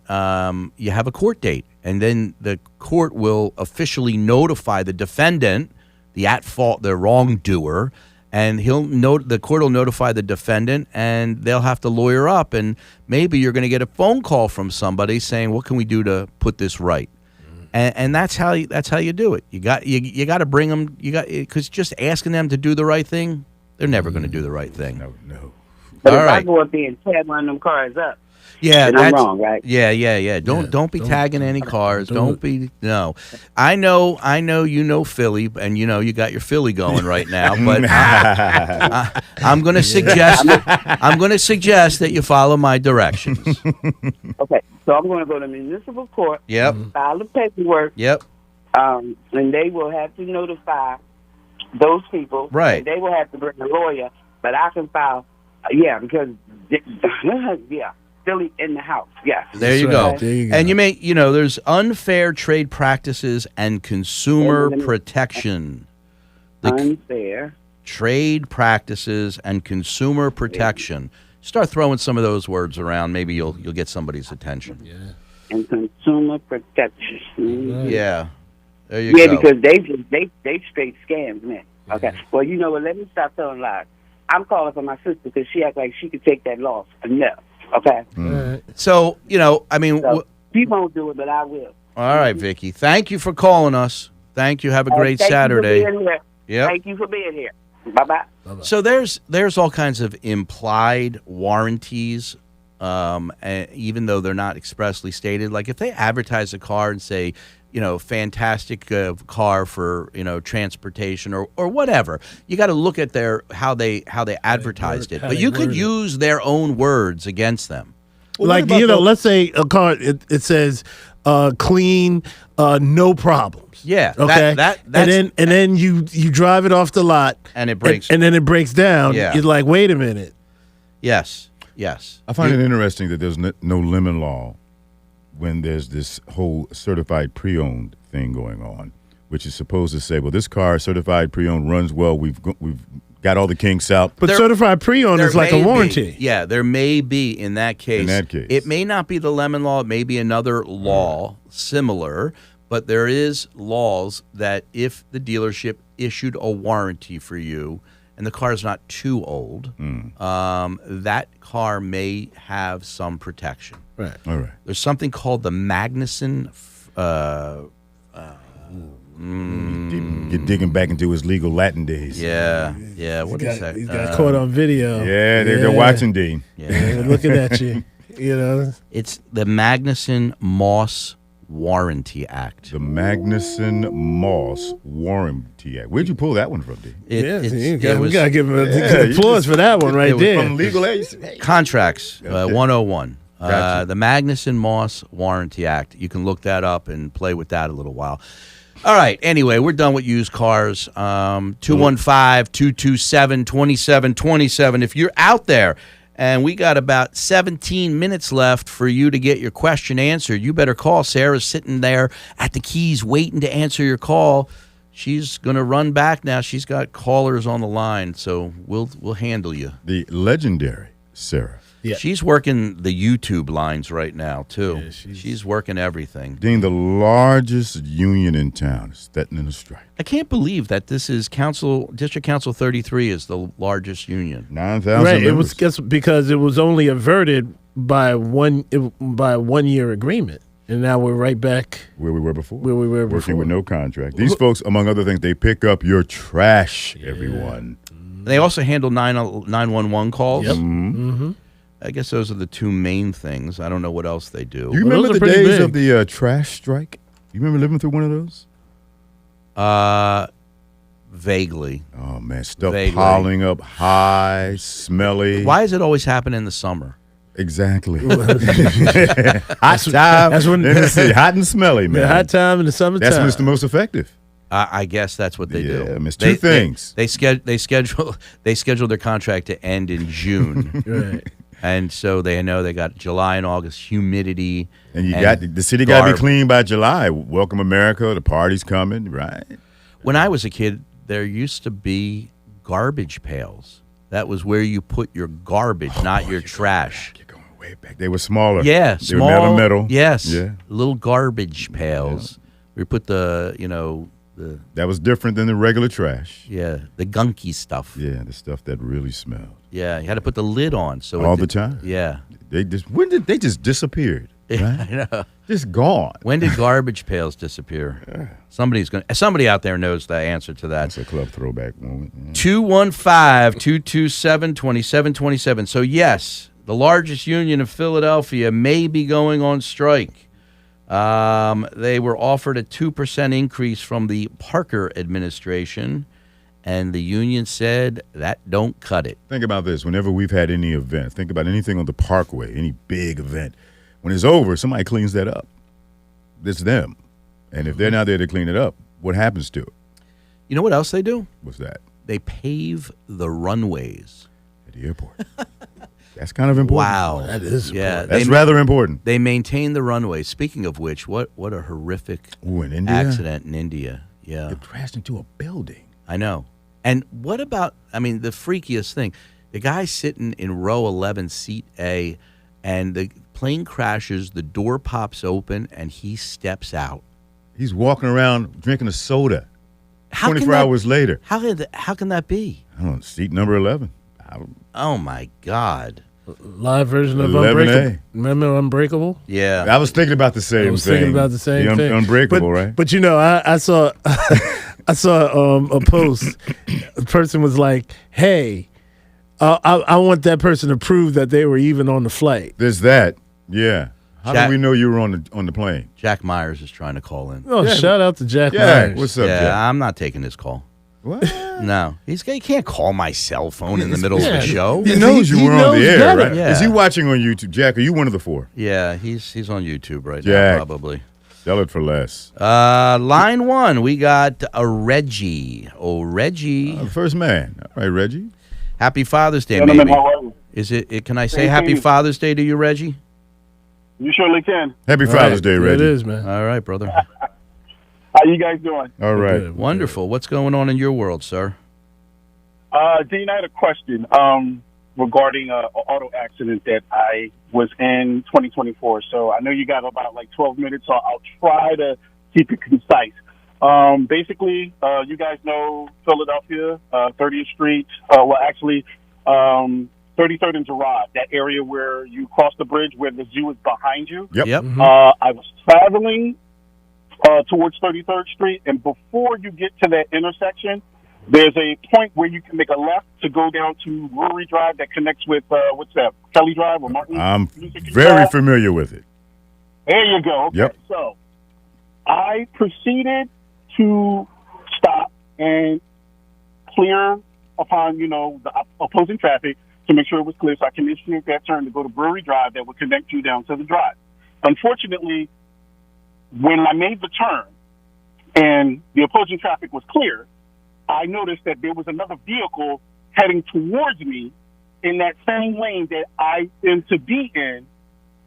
you have a court date. And then the court will officially notify the defendant, the at-fault, the wrongdoer, and the court will notify the defendant, and they'll have to lawyer up. And maybe you're going to get a phone call from somebody saying, "What can we do to put this right?" And that's how you do it. You got to bring them. Because just asking them to do the right thing, they're never going to do the right thing. No. But All if right. I go up there and tear one of them cars up, Yeah, then I'm wrong, right? Yeah. Don't be tagging any cars. Don't be. No, I know. You know Philly, and you got your Philly going right now. But I'm going to suggest. I'm going to suggest that you follow my directions. Okay, so I'm going to go to municipal court, Yep. file the paperwork, Yep. and they will have to notify those people. Right. And they will have to bring a lawyer, but I can file, because, Philly in the house, yes. There you That's go. right. There you go. And you may, there's unfair trade practices and consumer protection. Unfair. Trade practices and consumer protection. Start throwing some of those words around. Maybe you'll get somebody's attention. Yeah. And consumer protection. Mhm. Yeah. There you Yeah, go. because they straight scams, man. Okay. Well, you know what? Let me stop telling lies. I'm calling for my sister because she act like she could take that loss. No. Okay. All right. So, So she won't do it, but I will. all right, Vicky. Thank you for calling us. Thank you. Have a great Thank Saturday. You for being here. Yep. Thank you for being here. Bye-bye. So there's all kinds of implied warranties, even though they're not expressly stated. Like if they advertise a car and say, fantastic car for transportation or whatever, you got to look at how they advertised it. how But they you could worded it. use their own words against them. Well, like, let's say a car, it says clean, no problems. Yeah. Okay. That's, and then you drive it off the lot and it breaks. and then it breaks down. Yeah. You're like, wait a minute. Yes. I find it interesting that there's no lemon law when there's this whole certified pre-owned thing going on, which is supposed to say, well, this car certified pre-owned runs well. We've got all the kinks out. But certified pre-owned is like a warranty. Yeah, there may be in that case. It may not be the lemon law. It may be another law similar, but there is laws that if the dealership issued a warranty for you and the car is not too old, that car may have some protection. Right. All right. There's something called the Magnuson. Get digging back into his legal Latin days. Yeah. What is that? He's got caught on video. Yeah, they're watching, Dean. Yeah. They're looking at you. It's the Magnuson-Moss Warranty Act. The Magnuson-Moss Warranty Act. Where'd you pull that one from, Dean? We got to give him applause for that one right there. From legal aid. Contracts, Okay. 101. Gotcha. The Magnuson-Moss Warranty Act. You can look that up and play with that a little while. All right. Anyway, we're done with used cars. 215-227-2727. If you're out there and we got about 17 minutes left for you to get your question answered, you better call. Sarah's sitting there at the keys waiting to answer your call. She's going to run back now. She's got callers on the line, so we'll handle you. The legendary Sarah. Yeah. She's working the YouTube lines right now, too. Yeah, she's working everything. Dean, the largest union in town is threatening a strike. I can't believe that this is District Council 33 is the largest union. 9,000 Right. members. It was because it was only averted by a 1 year agreement. And now we're right back where we were before. Working with no contract. These folks, among other things, they pick up your trash, everyone. They also handle 911 calls. Yep. Mm-hmm. I guess those are the two main things. I don't know what else they do. Do you remember the days of the trash strike? You remember living through one of those? Vaguely. Oh, man. Stuff piling up high, smelly. Why does it always happen in the summer? Exactly. Hot time. That's when hot and smelly, man. The hot time in the summertime. That's when it's the most effective. I guess that's what they do. It's two things. They schedule their contract to end in June. Right. And so they know they got July and August humidity. And the city got to be clean by July. Welcome America, the party's coming, right? When I was a kid, there used to be garbage pails. That was where you put your garbage, not your trash. You're going way back. They were smaller. Yeah, they were metal. Yes. Yeah. Little garbage pails. Yeah. We put the that was different than the regular trash. Yeah, the gunky stuff. Yeah, the stuff that really smelled. Yeah, you had to put the lid on. So all the time. Yeah. They just disappeared. Right? I know. Just gone. When did garbage pails disappear? Yeah. Somebody out there knows the answer to that. That's a club throwback moment. Yeah. 215-227-2727. So yes, the largest union of Philadelphia may be going on strike. They were offered a 2% increase from the Parker administration, and the union said that don't cut it. Think about this. Whenever we've had any event, think about anything on the Parkway, any big event. When it's over, somebody cleans that up. It's them. And if they're not there to clean it up, what happens to it? You know what else they do? What's that? They pave the runways. At the airport. That's kind of important. Wow. That is important. That's rather important. They maintain the runways. Speaking of which, what a horrific accident in India. Yeah. It crashed into a building. I know. And what about, the freakiest thing, the guy sitting in row 11, seat A, and the plane crashes, the door pops open, and he steps out. He's walking around drinking a soda 24 hours later. How can that be? I don't know, seat number 11. Oh, my God. Live version of 11A. Unbreakable. Remember Unbreakable? Yeah. I was thinking about the same thing. Thinking about the same thing. Unbreakable, right? But I saw I saw a post. A person was like, "Hey, I want that person to prove that they were even on the flight." There's that. Yeah. How do we know you were on the plane? Jack Myers is trying to call in. Oh, shout out to Jack Myers. What's up, Yeah, Jack? I'm not taking this call. What? No, he can't call my cell phone in the middle of the show. He knows you he were on knows the air, better. right? Yeah. Is he watching on YouTube? Jack, are you one of the four? Yeah, he's on YouTube right Jack. now, probably. Sell it for less. Line one, we got a Reggie. Oh, Reggie. First man. All right, Reggie. Happy Father's Day, Gentlemen, maybe. how are you? Is it? Can I say Thank Happy you. Father's Day to you, Reggie? You surely can. Happy All Father's right, Day, there Reggie. It is, man. All right, brother. How you guys doing? All right. Good. Wonderful. What's going on in your world, sir? Dean, I had a question regarding an auto accident that I was in 2024. So I know you got about like 12 minutes, so I'll try to keep it concise. Basically, you guys know Philadelphia, 30th Street, 33rd and Girard, that area where you cross the bridge where the zoo is behind you. Yep. I was traveling towards 33rd Street, and before you get to that intersection, there's a point where you can make a left to go down to Brewery Drive that connects with, what's that, Kelly Drive or Martin? I'm Luther King very Drive? familiar with it. There you go. Okay. Yep. So I proceeded to stop and clear upon, the opposing traffic to make sure it was clear so I can initiate that turn to go to Brewery Drive that would connect you down to the drive. Unfortunately, when I made the turn and the opposing traffic was clear, I noticed that there was another vehicle heading towards me in that same lane that I am to be in,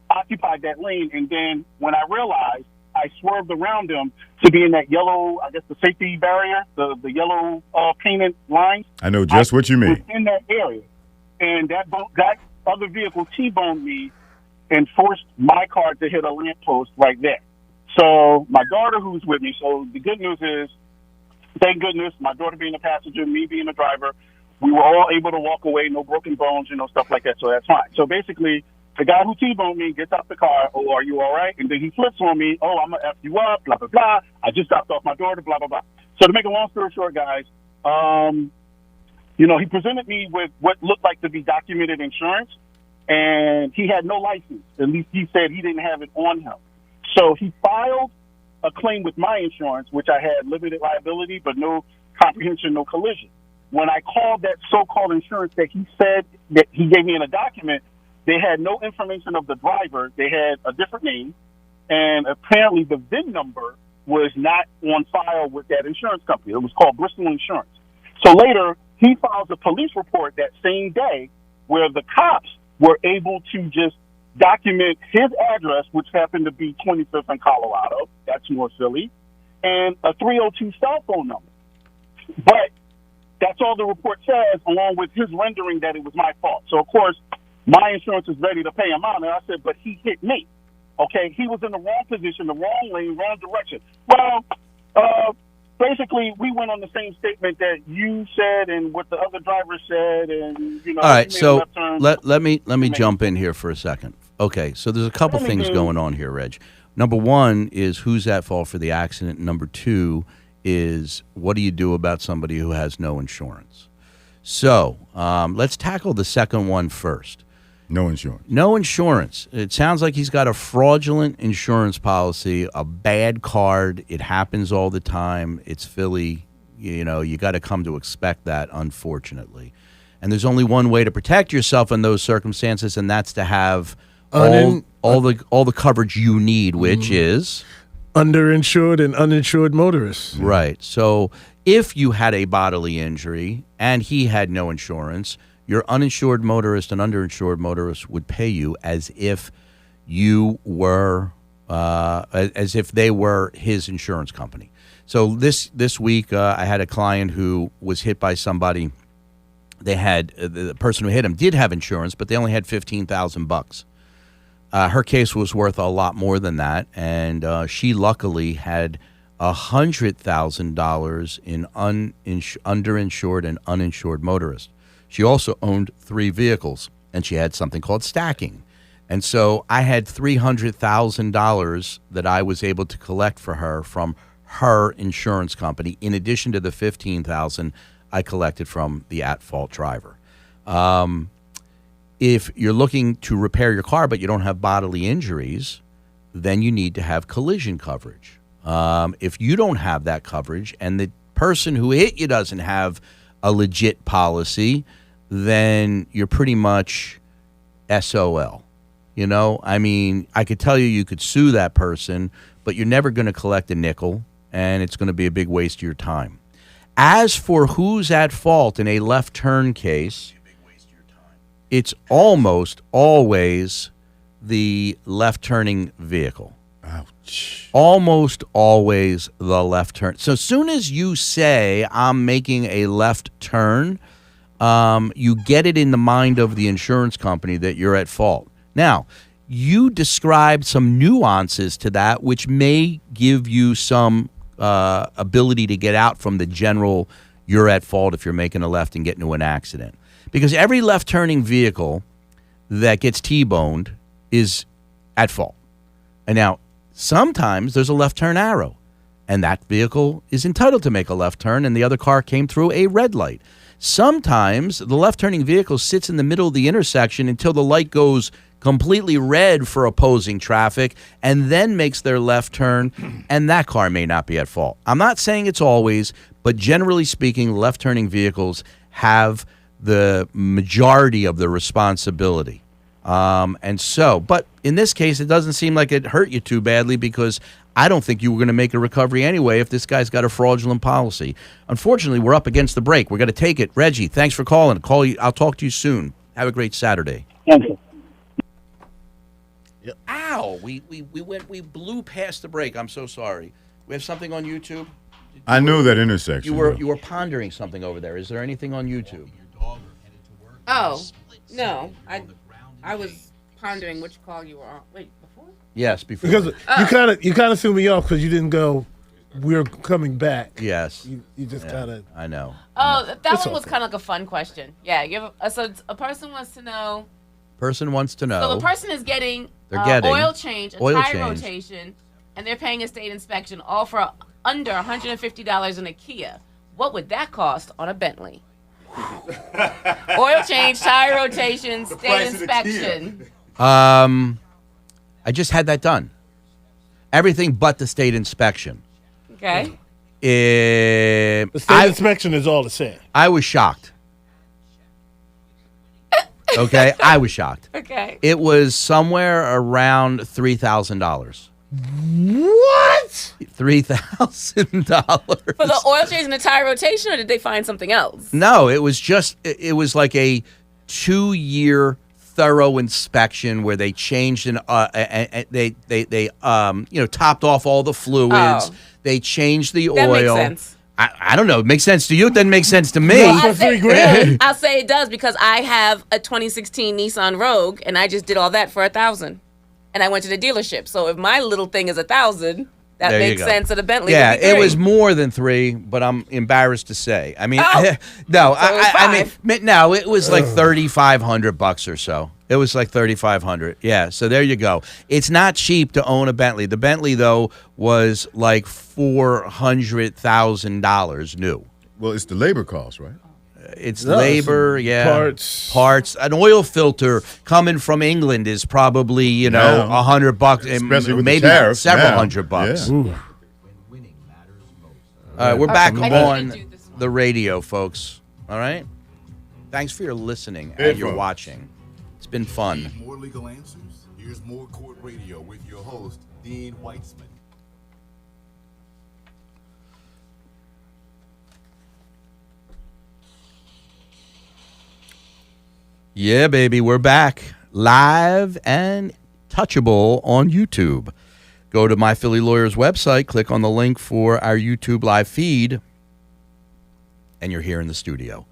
occupied that lane. And then when I realized, I swerved around them to be in that yellow, I guess the safety barrier, the yellow painted lines. I know just what you was mean. in that area. And that other vehicle T-boned me and forced my car to hit a lamppost right there. So my daughter, who's with me, so the good news is, thank goodness, my daughter being a passenger, me being a driver, we were all able to walk away, no broken bones, stuff like that. So that's fine. So basically, the guy who T-boned me gets out the car. Oh, are you all right? And then he flips on me. Oh, I'm going to F you up, blah, blah, blah. I just dropped off my daughter, blah, blah, blah. So to make a long story short, guys, he presented me with what looked like to be documented insurance, and he had no license. At least he said he didn't have it on him. So he filed a claim with my insurance, which I had limited liability, but no comprehension, no collision. When I called that so-called insurance that he said that he gave me in a document, they had no information of the driver. They had a different name, and apparently the VIN number was not on file with that insurance company. It was called Bristol Insurance. So later, he files a police report that same day where the cops were able to just document his address, which happened to be 25th in Colorado, that's North Philly, and a 302 cell phone number. But that's all the report says, along with his rendering that it was my fault. So, of course, my insurance is ready to pay him out. And I said, but he hit me. Okay, he was in the wrong position, the wrong lane, wrong direction. Well, basically, we went on the same statement that you said and what the other driver said, and All right, so let me jump in here for a second. Okay, so there's a couple things going on here, Reg. Number one is who's at fault for the accident. Number two is what do you do about somebody who has no insurance? So let's tackle the second one first. No insurance. No insurance. It sounds like he's got a fraudulent insurance policy, a bad card. It happens all the time. It's Philly. You got to come to expect that, unfortunately. And there's only one way to protect yourself in those circumstances, and that's to have all the coverage you need, which is underinsured and uninsured motorists. Right. So if you had a bodily injury and he had no insurance, your uninsured motorist and underinsured motorist would pay you as if you were, as if they were his insurance company. So this week, I had a client who was hit by somebody. They had the person who hit him did have insurance, but they only had $15,000. Her case was worth a lot more than that, and she luckily had $100,000 in underinsured and uninsured motorists. She also owned 3 vehicles, and she had something called stacking. And so I had $300,000 that I was able to collect for her from her insurance company, in addition to the $15,000 I collected from the at-fault driver. If you're looking to repair your car but you don't have bodily injuries, then you need to have collision coverage. If you don't have that coverage and the person who hit you doesn't have a legit policy, then you're pretty much SOL. You know, I mean, I could tell you could sue that person, but you're never going to collect a nickel, and it's going to be a big waste of your time. As for who's at fault in a left turn case, it's almost always the left turning vehicle. Ouch. Almost always the left turn. So as soon as you say, I'm making a left turn, you get it in the mind of the insurance company that you're at fault. Now, you described some nuances to that, which may give you some ability to get out from the general you're at fault if you're making a left and get into an accident. Because every left-turning vehicle that gets T-boned is at fault. And now, sometimes there's a left-turn arrow, and that vehicle is entitled to make a left turn, and the other car came through a red light. Sometimes the left-turning vehicle sits in the middle of the intersection until the light goes completely red for opposing traffic and then makes their left turn, and that car may not be at fault. I'm not saying it's always, but generally speaking, left-turning vehicles have the majority of the responsibility. But in this case, it doesn't seem like it hurt you too badly because I don't think you were going to make a recovery anyway if this guy's got a fraudulent policy. Unfortunately, we're up against the break. We're going to take it. Reggie, thanks for calling. I'll talk to you soon. Have a great Saturday. Thank you. Yep. Ow! We blew past the break. I'm so sorry. We have something on YouTube. I knew that intersection. You were pondering something over there. Is there anything on YouTube? Oh, no. I was pondering which call you were on. Wait, before? Yes, before. Because you kind of threw me off because you didn't go, we're coming back. Yes. You just kind of. I know. Oh, that one was kind of like a fun question. Yeah, you have so a person wants to know. Person wants to know. So the person is getting oil change, tire rotation, and they're paying a state inspection, all for under $150 in a Kia. What would that cost on a Bentley? Oil change, tire rotation, state inspection. I just had that done. Everything but the state inspection. Okay. The state inspection is all the same. I was shocked. Okay, I was shocked. Okay. It was somewhere around $3,000. What? $3,000 for the oil change and the tire rotation, or did they find something else? No, it was like a 2-year thorough inspection where they changed and they topped off all the fluids. Oh. They changed the That oil. makes sense. I don't know. It makes sense to you. It doesn't make sense to me. For $3,000. I'll say it does because I have a 2016 Nissan Rogue, and I just did all that for $1,000, and I went to the dealership. So if my little thing is $1,000, that There you makes go. sense. At a Bentley, Yeah, would be it $3,000. was more than 3, but I'm embarrassed to say. I mean, Oh. no, So it was I mean, no, it was like $3,500 or so. It was like $3,500. Yeah, so there you go. It's not cheap to own a Bentley. The Bentley though was like $400,000 new. Well, it's the labor cost, right? It's No, labor, it's yeah, parts. An oil filter coming from England is probably Now, $100, especially with the maybe tariffs several now. $100. Yeah. Ooh. We're back I can on do this one. the radio, folks. All right? Thanks for your listening Hey, and your folks. watching. It's been fun. Need more legal answers? Here's more Court Radio with your host, Dean Weitzman. Yeah, baby, we're back live and touchable on YouTube. Go to MyPhillyLawyer's website, click on the link for our YouTube live feed, and you're here in the studio.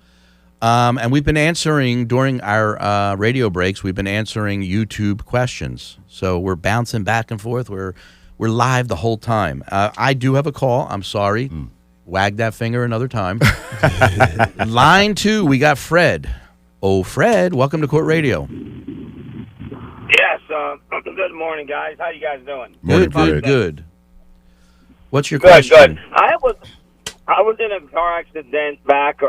And we've been answering during our radio breaks. We've been answering YouTube questions, so we're bouncing back and forth. We're live the whole time. I do have a call. I'm sorry. Wag that finger another time. Line 2, we got Fred. Oh, Fred, welcome to Court Radio. Yes. Good morning, guys. How you guys doing? Morning, Good. Fred. Good. What's your Good. question? Good. I was in a car accident back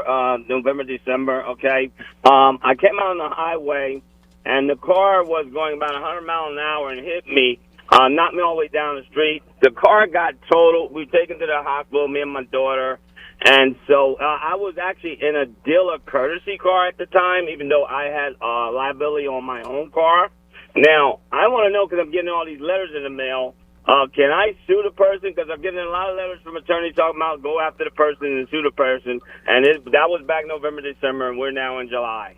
November, December. Okay. I came out on the highway, and the car was going about 100 miles an hour and hit me. Knocked me all the way down the street. The car got totaled. We were taken to the hospital, me and my daughter. And so I was actually in a dealer courtesy car at the time, even though I had liability on my own car. Now, I want to know, because I'm getting all these letters in the mail, can I sue the person? Because I'm getting a lot of letters from attorneys talking about go after the person and sue the person. And that was back November, December, and we're now in July.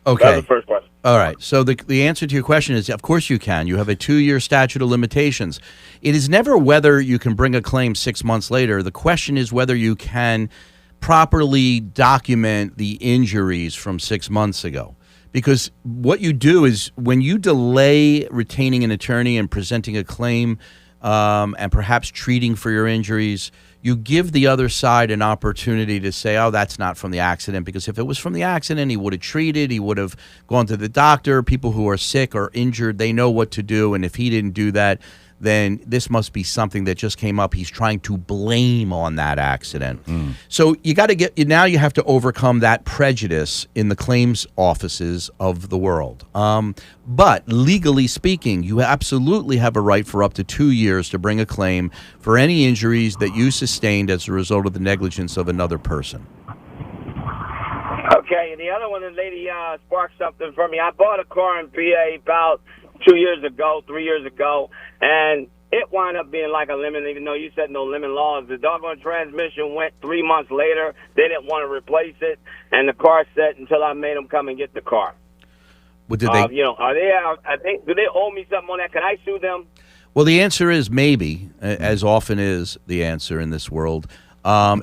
Okay. That's the first question. All right. So the answer to your question is, of course you can. You have a 2-year statute of limitations. It is never whether you can bring a claim 6 months later. The question is whether you can properly document the injuries from 6 months ago. Because what you do is when you delay retaining an attorney and presenting a claim and perhaps treating for your injuries, you give the other side an opportunity to say, oh, that's not from the accident. Because if it was from the accident, he would have treated, he would have gone to the doctor. People who are sick or injured, they know what to do. And if he didn't do that, then this must be something that just came up. He's trying to blame on that accident. So you got to now you have to overcome that prejudice in the claims offices of the world. But legally speaking, you absolutely have a right for up to 2 years to bring a claim for any injuries that you sustained as a result of the negligence of another person. Okay, and the other one, the lady sparked something for me. I bought a car in PA about 3 years ago, and it wound up being like a lemon, even though you said no lemon laws. The doggone transmission went 3 months later. They didn't want to replace it, and the car sat until I made them come and get the car. Well, did they? Are they? I think, do they owe me something on that? Can I sue them? Well, the answer is maybe, as often is the answer in this world.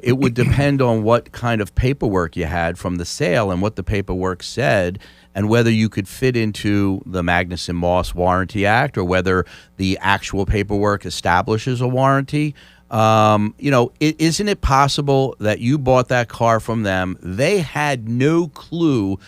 It would depend on what kind of paperwork you had from the sale and what the paperwork said, and whether you could fit into the Magnuson-Moss Warranty Act or whether the actual paperwork establishes a warranty. Isn't it possible that you bought that car from them? They had no clue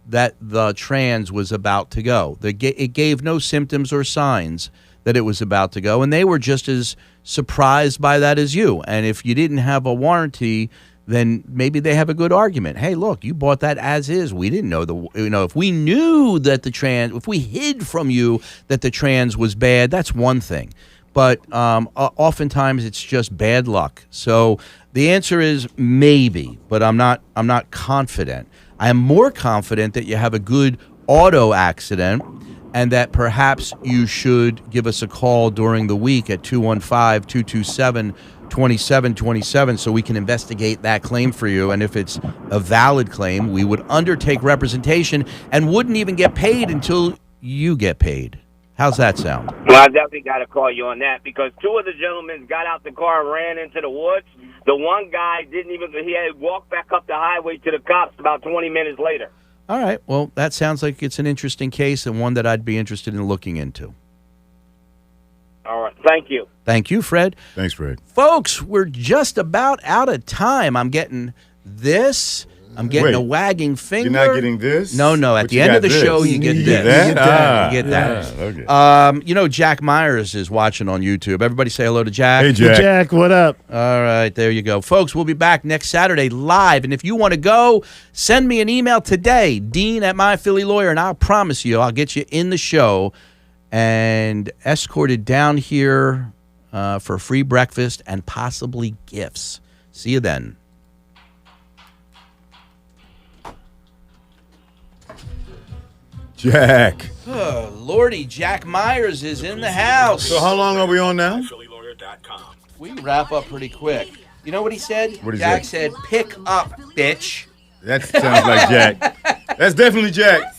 that the trans was about to go. It gave no symptoms or signs that it was about to go, and they were just as surprised by that as you. And if you didn't have a warranty, then maybe they have a good argument. Hey, look, you bought that as is. We didn't know if we knew that if we hid from you that the trans was bad, that's one thing. But oftentimes it's just bad luck. So the answer is maybe, but I'm not confident. I am more confident that you have a good auto accident, and that perhaps you should give us a call during the week at 215-227-2727 so we can investigate that claim for you. And if it's a valid claim, we would undertake representation and wouldn't even get paid until you get paid. How's that sound? Well, I definitely got to call you on that, because two of the gentlemen got out the car and ran into the woods. The one guy he had walked back up the highway to the cops about 20 minutes later. All right. Well, that sounds like it's an interesting case and one that I'd be interested in looking into. All right. Thank you. Thank you, Fred. Thanks, Fred. Folks, we're just about out of time. I'm getting this. I'm getting a wagging finger. You're not getting this? No. At the end of the show, you get this. You get that? Okay. Jack Myers is watching on YouTube. Everybody say hello to Jack. Hey, Jack. Hey, Jack, what up? All right, there you go. Folks, we'll be back next Saturday live. And if you want to go, send me an email today, Dean@MyPhillyLawyer, and I'll promise you I'll get you in the show and escorted down here for free breakfast and possibly gifts. See you then. Jack. Oh, Lordy, Jack Myers is in the house. So how long are we on now? We wrap up pretty quick. You know what he said? What he Jack said? said, pick up, bitch. That sounds like Jack. That's definitely Jack.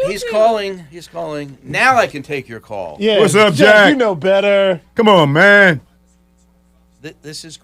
He's calling. He's calling. Now I can take your call. Yeah, What's up, Jack? You know better. Come on, man. This is